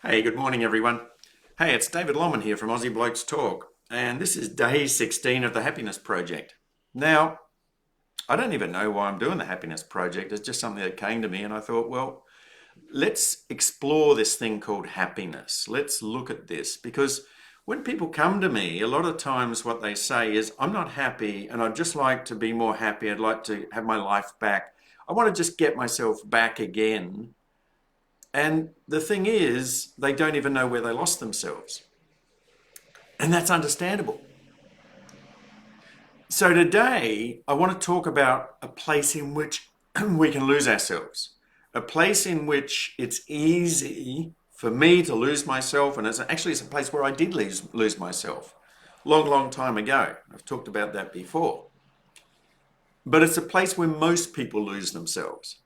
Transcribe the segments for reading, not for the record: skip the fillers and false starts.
Hey, good morning, everyone. Hey, it's David Lomman here from Aussie Blokes Talk, and this is day 16 of the Happiness Project. Now, I don't even know why I'm doing the Happiness Project. It's just something that came to me, and I thought, well, let's explore this thing called happiness. Let's look at this because when people come to me, a lot of times what they say is, I'm not happy and I'd just like to be more happy. I'd like to have my life back. I want to just get myself back again. And the thing is, they don't even know where they lost themselves. And that's understandable. So today, I want to talk about a place in which we can lose ourselves, a place in which it's easy for me to lose myself. And it's a place where I did lose myself long, long time ago. I've talked about that before. But it's a place where most people lose themselves.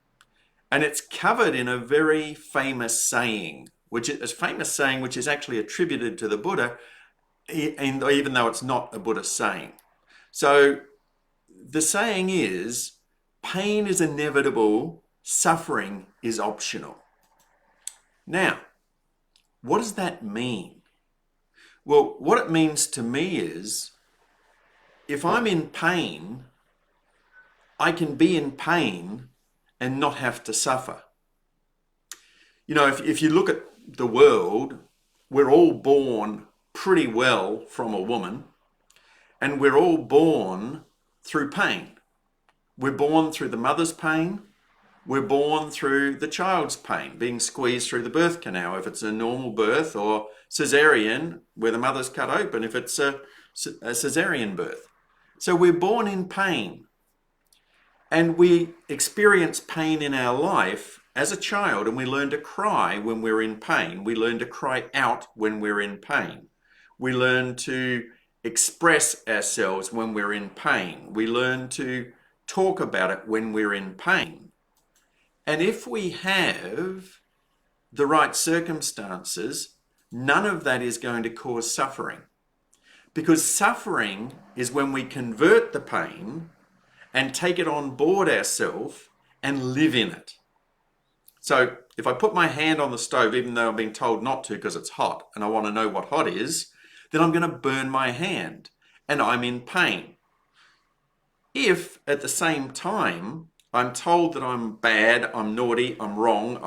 And it's covered in a very famous saying, which is actually attributed to the Buddha, even though it's not a Buddhist saying. So the saying is, pain is inevitable, suffering is optional. Now, what does that mean? Well, what it means to me is, if I'm in pain, I can be in pain and not have to suffer. You know, if you look at the world, we're all born pretty well from a woman, and we're all born through pain. We're born through the mother's pain. We're born through the child's pain, being squeezed through the birth canal, if it's a normal birth, or cesarean, where the mother's cut open, if it's a cesarean birth. So we're born in pain. And we experience pain in our life as a child, and we learn to cry when we're in pain. We learn to cry out when we're in pain. We learn to express ourselves when we're in pain. We learn to talk about it when we're in pain. And if we have the right circumstances, none of that is going to cause suffering. Because suffering is when we convert the pain and take it on board ourselves and live in it. So if I put my hand on the stove, even though I'm being told not to because it's hot and I want to know what hot is, then I'm going to burn my hand and I'm in pain. If at the same time I'm told that I'm bad, I'm naughty, I'm wrong,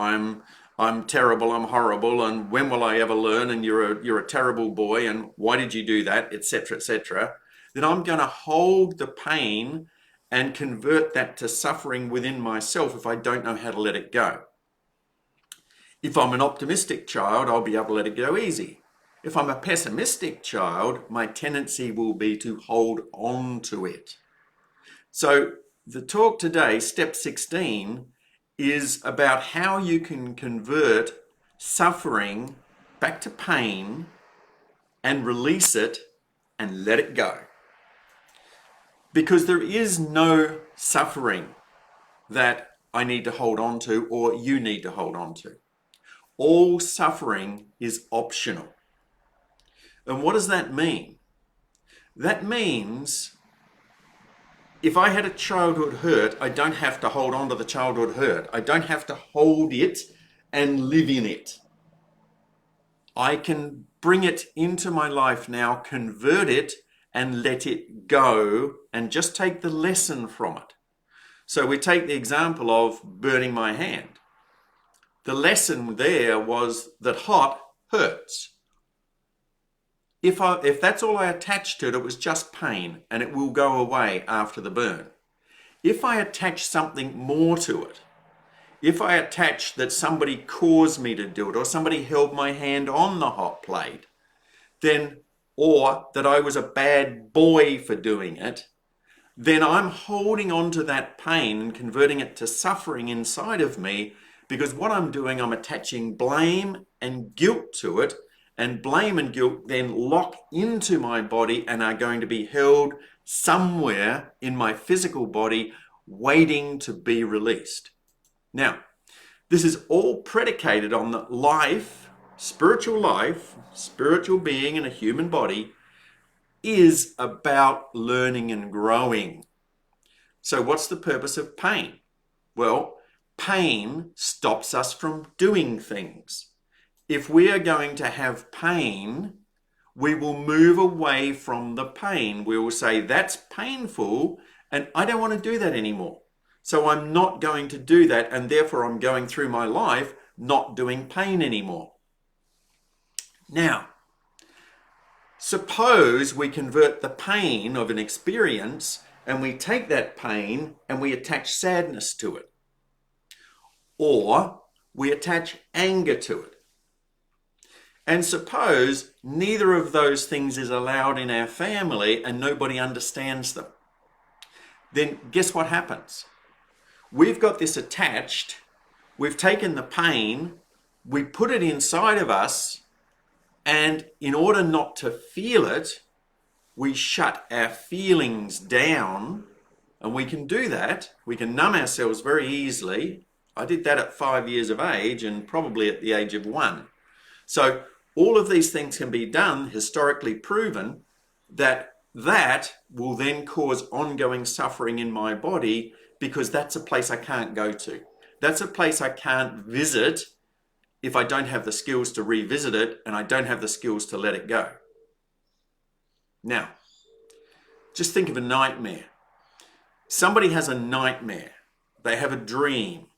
I'm terrible, I'm horrible, and when will I ever learn, and you're a terrible boy, and why did you do that, etc., then I'm going to hold the pain and convert that to suffering within myself if I don't know how to let it go. If I'm an optimistic child, I'll be able to let it go easy. If I'm a pessimistic child, my tendency will be to hold on to it. So the talk today, step 16, is about how you can convert suffering back to pain and release it and let it go. Because there is no suffering that I need to hold on to or you need to hold on to. All suffering is optional. And what does that mean? That means if I had a childhood hurt, I don't have to hold on to the childhood hurt. I don't have to hold it and live in it. I can bring it into my life now, convert it, and let it go and just take the lesson from it. So we take the example of burning my hand. The lesson there was that hot hurts. If that's all I attached to it, it was just pain and it will go away after the burn. If I attach something more to it, if I attach that somebody caused me to do it or somebody held my hand on the hot plate, then, or that I was a bad boy for doing it, then I'm holding on to that pain and converting it to suffering inside of me, because what I'm doing, I'm attaching blame and guilt to it, and blame and guilt then lock into my body and are going to be held somewhere in my physical body waiting to be released. Now, this is all predicated on the life, spiritual being in a human body is about learning and growing. So what's the purpose of pain? Well, pain stops us from doing things. if we are going to have pain, we will move away from the pain. We will say, that's painful, and I don't want to do that anymore. So I'm not going to do that, and therefore I'm going through my life not doing pain anymore. Now, suppose we convert the pain of an experience and we take that pain and we attach sadness to it. Or we attach anger to it. And suppose neither of those things is allowed in our family and nobody understands them. Then guess what happens? We've got this attached, we've taken the pain, we put it inside of us, and in order not to feel it, we shut our feelings down, and we can do that. We can numb ourselves very easily. I did that at 5 years of age and probably at the age of 1. So all of these things can be done, historically proven, that will then cause ongoing suffering in my body, because that's a place I can't go to. That's a place I can't visit if I don't have the skills to revisit it, and I don't have the skills to let it go. Now, just think of a nightmare. Somebody has a nightmare. They have a dream,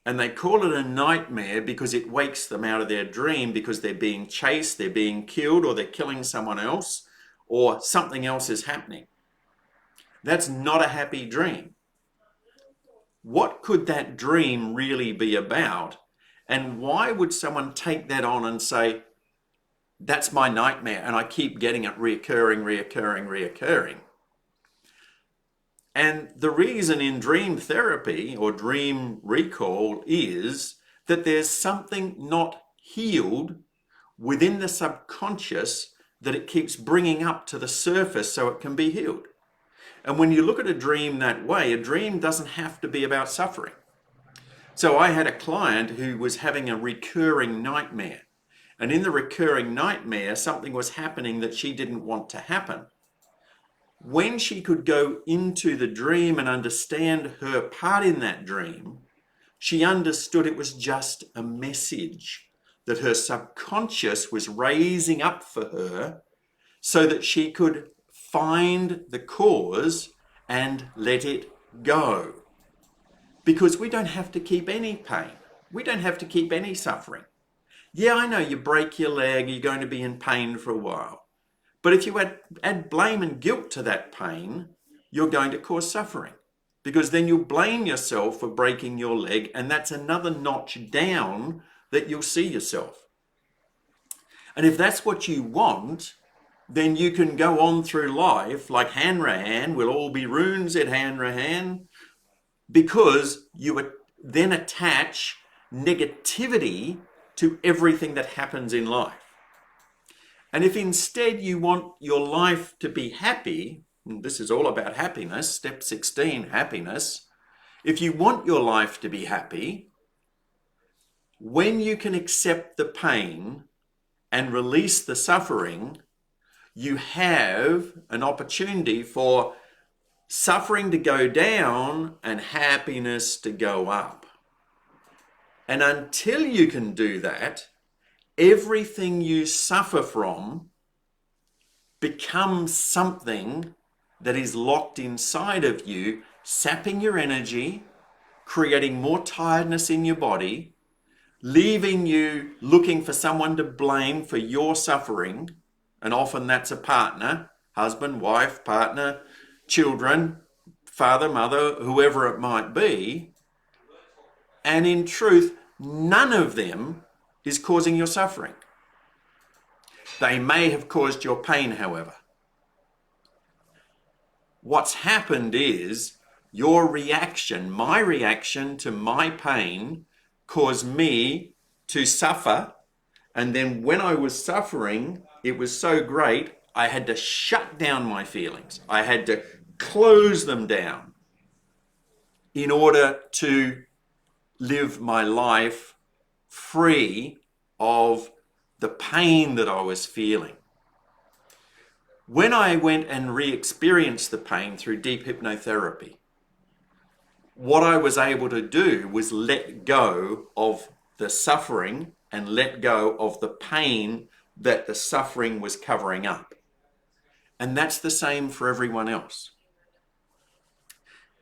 and they call it a nightmare because it wakes them out of their dream, because they're being chased, they're being killed, or they're killing someone else, or something else is happening. That's not a happy dream. What could that dream really be about? And why would someone take that on and say, that's my nightmare and I keep getting it reoccurring? And the reason in dream therapy or dream recall is that there's something not healed within the subconscious that it keeps bringing up to the surface so it can be healed. And when you look at a dream that way, a dream doesn't have to be about suffering. So I had a client who was having a recurring nightmare. And in the recurring nightmare, something was happening that she didn't want to happen. When she could go into the dream and understand her part in that dream, she understood it was just a message that her subconscious was raising up for her so that she could find the cause and let it go. Because we don't have to keep any pain. We don't have to keep any suffering. Yeah, I know you break your leg, you're going to be in pain for a while. But if you add blame and guilt to that pain, you're going to cause suffering. Because then you'll blame yourself for breaking your leg, and that's another notch down that you'll see yourself. And if that's what you want, then you can go on through life like Hanrahan, we'll all be runes at Hanrahan, because you then attach negativity to everything that happens in life. And if instead you want your life to be happy, and this is all about happiness, step 16, happiness. If you want your life to be happy, when you can accept the pain and release the suffering, you have an opportunity for suffering to go down and happiness to go up. And until you can do that, everything you suffer from becomes something that is locked inside of you, sapping your energy, creating more tiredness in your body, leaving you looking for someone to blame for your suffering. And often that's a partner, husband, wife, partner, children, father, mother, whoever it might be. And in truth, none of them is causing your suffering. They may have caused your pain, however. What's happened is your reaction, my reaction to my pain, caused me to suffer. And then when I was suffering, it was so great, I had to shut down my feelings. I had to close them down in order to live my life free of the pain that I was feeling. When I went and re-experienced the pain through deep hypnotherapy, what I was able to do was let go of the suffering and let go of the pain that the suffering was covering up. And that's the same for everyone else.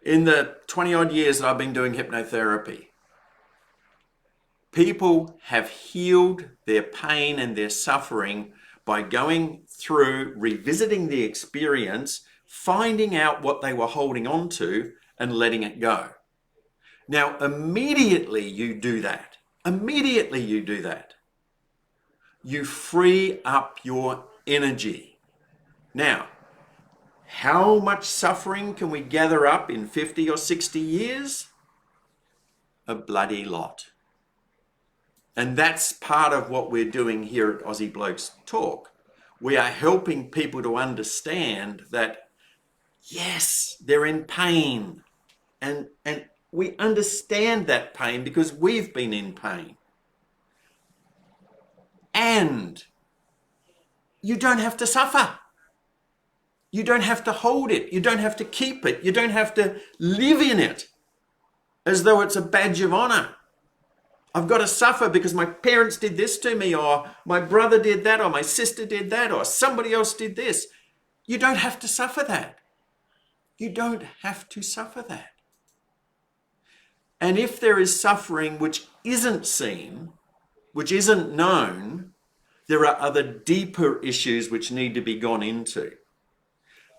In the 20 odd years that I've been doing hypnotherapy, people have healed their pain and their suffering by going through, revisiting the experience, finding out what they were holding on to and letting it go. Now, immediately you do that. You free up your energy. Now, how much suffering can we gather up in 50 or 60 years? A bloody lot. And that's part of what we're doing here at Aussie Blokes Talk. We are helping people to understand that, yes, they're in pain. And we understand that pain because we've been in pain. And you don't have to suffer. You don't have to hold it. You don't have to keep it. You don't have to live in it as though it's a badge of honor. I've got to suffer because my parents did this to me, or my brother did that, or my sister did that, or somebody else did this. You don't have to suffer that. You don't have to suffer that. And if there is suffering which isn't seen, which isn't known, there are other deeper issues which need to be gone into.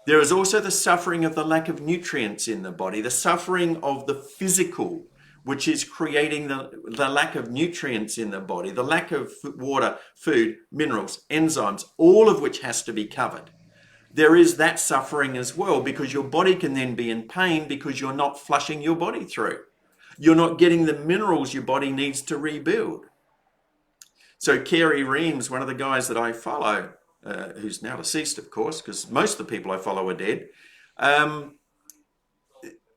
There is also the suffering of the lack of nutrients in the body, the suffering of the physical, which is creating the lack of nutrients in the body, the lack of water, food, minerals, enzymes, all of which has to be covered. There is that suffering as well, because your body can then be in pain because you're not flushing your body through. You're not getting the minerals your body needs to rebuild. So Kerry Reams, one of the guys that I follow, who's now deceased, of course, because most of the people I follow are dead.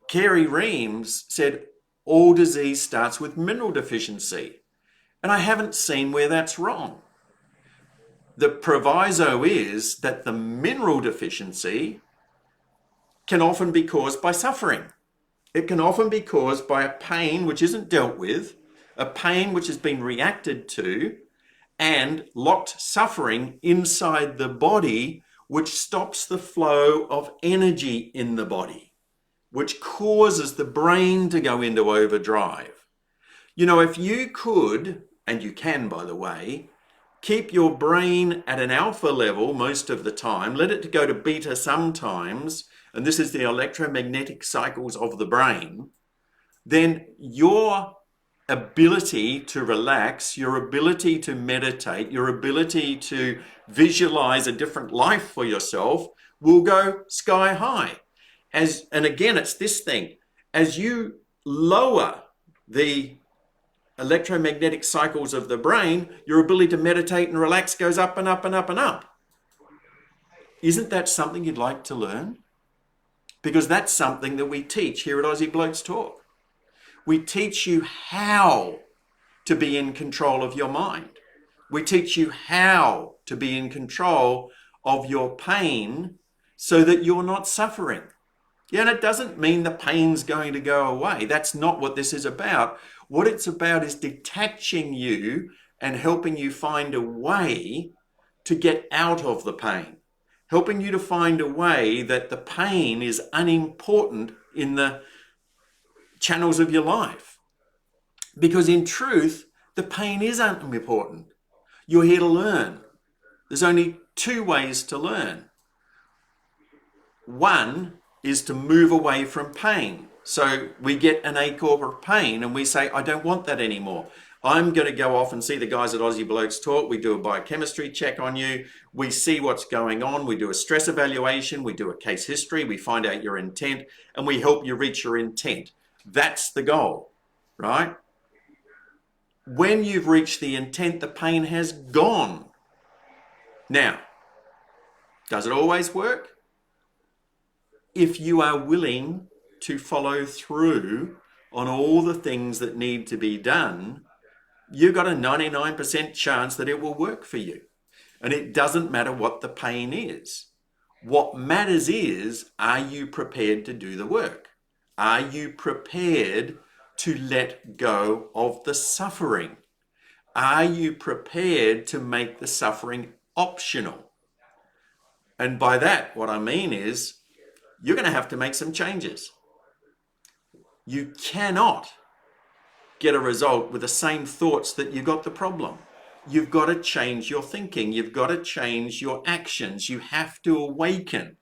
Kerry Reams said, all disease starts with mineral deficiency. And I haven't seen where that's wrong. The proviso is that the mineral deficiency can often be caused by suffering. It can often be caused by a pain which isn't dealt with, a pain which has been reacted to, and locked suffering inside the body, which stops the flow of energy in the body, which causes the brain to go into overdrive. You know, if you could, and you can, by the way, keep your brain at an alpha level most of the time, let it go to beta sometimes, and this is the electromagnetic cycles of the brain, then your ability to relax, your ability to meditate, your ability to visualize a different life for yourself will go sky high. And again, it's this thing, as you lower the electromagnetic cycles of the brain, your ability to meditate and relax goes up and up and up and up. Isn't that something you'd like to learn? Because that's something that we teach here at Aussie Blokes Talk. We teach you how to be in control of your mind. We teach you how to be in control of your pain so that you're not suffering. Yeah, and it doesn't mean the pain's going to go away. That's not what this is about. What it's about is detaching you and helping you find a way to get out of the pain. Helping you to find a way that the pain is unimportant in the channels of your life. Because in truth, the pain is unimportant. You're here to learn. There's only two ways to learn. One is to move away from pain. So we get an ache or pain and we say, I don't want that anymore. I'm going to go off and see the guys at Aussie Blokes Talk. We do a biochemistry check on you. We see what's going on. We do a stress evaluation. We do a case history. We find out your intent and we help you reach your intent. That's the goal, right? When you've reached the intent, the pain has gone. Now, does it always work? If you are willing to follow through on all the things that need to be done, you've got a 99% chance that it will work for you. And it doesn't matter what the pain is. What matters is, are you prepared to do the work? Are you prepared to let go of the suffering? Are you prepared to make the suffering optional? And by that, what I mean is you're going to have to make some changes. You cannot get a result with the same thoughts that you got the problem. You've got to change your thinking. You've got to change your actions. You have to awaken.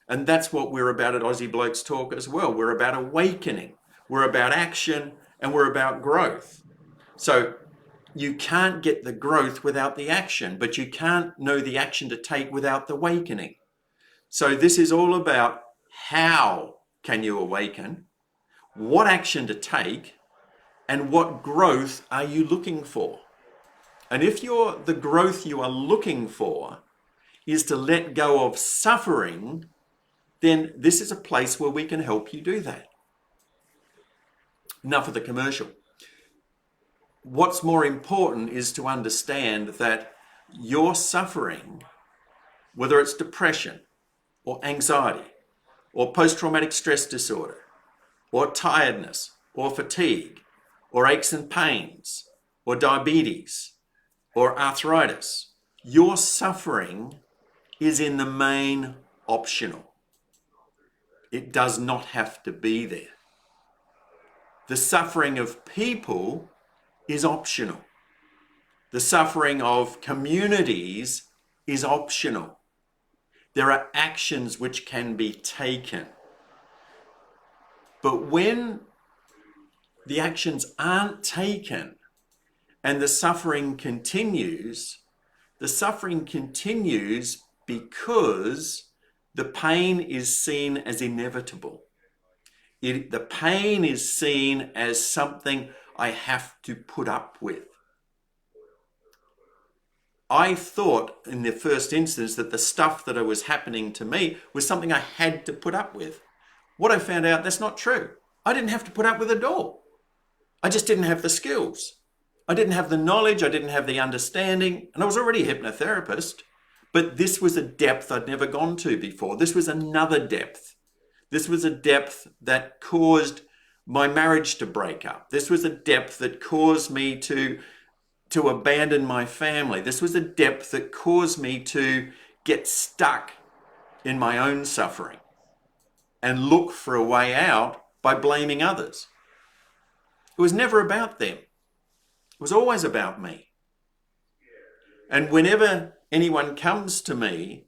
And that's what we're about at Aussie Blokes Talk as well. We're about awakening. We're about action, and we're about growth. So you can't get the growth without the action, but you can't know the action to take without the awakening. So this is all about how can you awaken, what action to take, and what growth are you looking for? And if the growth you are looking for is to let go of suffering, then this is a place where we can help you do that. Enough of the commercial. What's more important is to understand that your suffering, whether it's depression or anxiety or post-traumatic stress disorder or tiredness or fatigue or aches and pains or diabetes or arthritis, your suffering is in the main optional. It does not have to be there. The suffering of people is optional. The suffering of communities is optional. There are actions which can be taken. But when the actions aren't taken and the suffering continues because the pain is seen as inevitable. The pain is seen as something I have to put up with. I thought in the first instance that the stuff that was happening to me was something I had to put up with. What I found out, that's not true. I didn't have to put up with it all. I just didn't have the skills. I didn't have the knowledge. I didn't have the understanding. And I was already a hypnotherapist. But this was a depth I'd never gone to before. This was another depth. This was a depth that caused my marriage to break up. This was a depth that caused me to abandon my family. This was a depth that caused me to get stuck in my own suffering and look for a way out by blaming others. It was never about them. It was always about me. And whenever anyone comes to me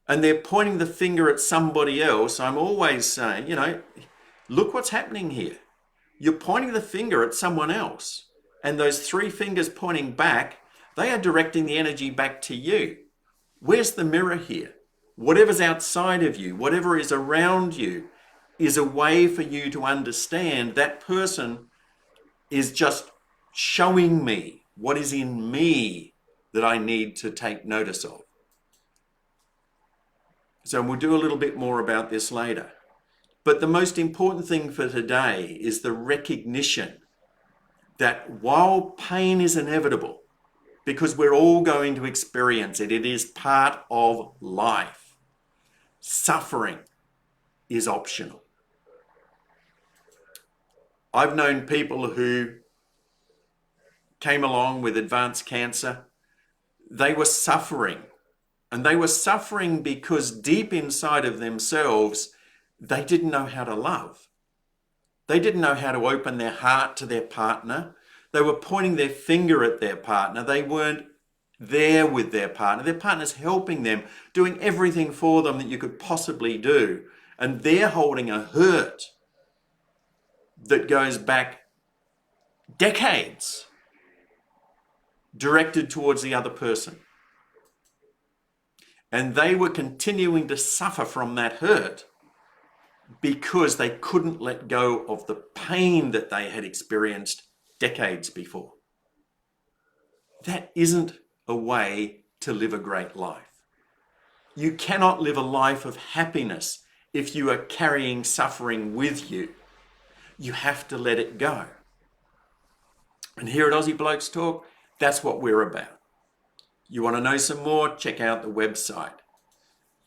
and they're pointing the finger at somebody else, I'm always saying, look what's happening here. You're pointing the finger at someone else. And those three fingers pointing back, they are directing the energy back to you. Where's the mirror here? Whatever's outside of you, whatever is around you, is a way for you to understand that person is just showing me what is in me that I need to take notice of. So we'll do a little bit more about this later. But the most important thing for today is the recognition that while pain is inevitable, because we're all going to experience it, it is part of life, suffering is optional. I've known people who came along with advanced cancer. They were suffering, and they were suffering because deep inside of themselves, they didn't know how to love. They didn't know how to open their heart to their partner. They were pointing their finger at their partner. They weren't there with their partner. Their partner's helping them, doing everything for them that you could possibly do. And they're holding a hurt that goes back decades, directed towards the other person. And they were continuing to suffer from that hurt because they couldn't let go of the pain that they had experienced decades before. That isn't a way to live a great life. You cannot live a life of happiness if you are carrying suffering with you. You have to let it go. And here at Aussie Blokes Talk, that's what we're about. You want to know some more? Check out the website,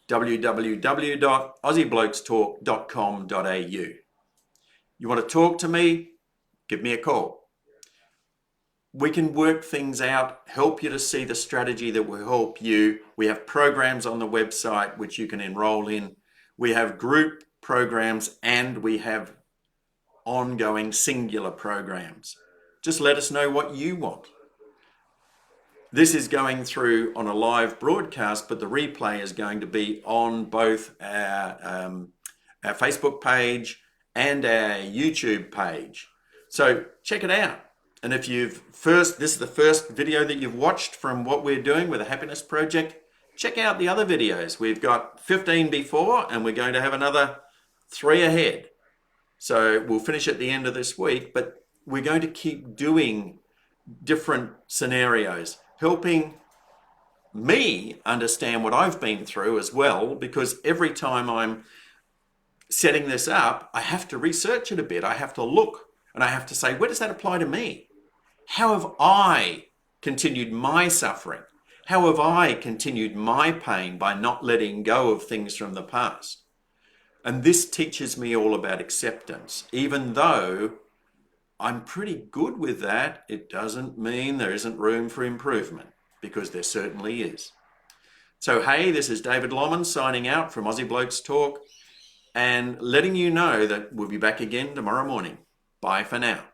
www.aussieblokestotalk.com.au. You want to talk to me? Give me a call. we can work things out, help you to see the strategy that will help you. We have programs on the website which you can enroll in. We have group programs and we have ongoing singular programs. Just let us know what you want. This is going through on a live broadcast, but the replay is going to be on both our Facebook page and our YouTube page. So check it out. And if this is the first video that you've watched from what we're doing with the Happiness Project, check out the other videos. We've got 15 before and we're going to have another 3 ahead. So we'll finish at the end of this week, but we're going to keep doing different scenarios, helping me understand what I've been through as well, because every time I'm setting this up, I have to research it a bit. I have to look and I have to say, where does that apply to me? How have I continued my suffering? How have I continued my pain by not letting go of things from the past? And this teaches me all about acceptance. Even though I'm pretty good with that, it doesn't mean there isn't room for improvement, because there certainly is. So, hey, this is David Lomman signing out from Aussie Blokes Talk and letting you know that we'll be back again tomorrow morning. Bye for now.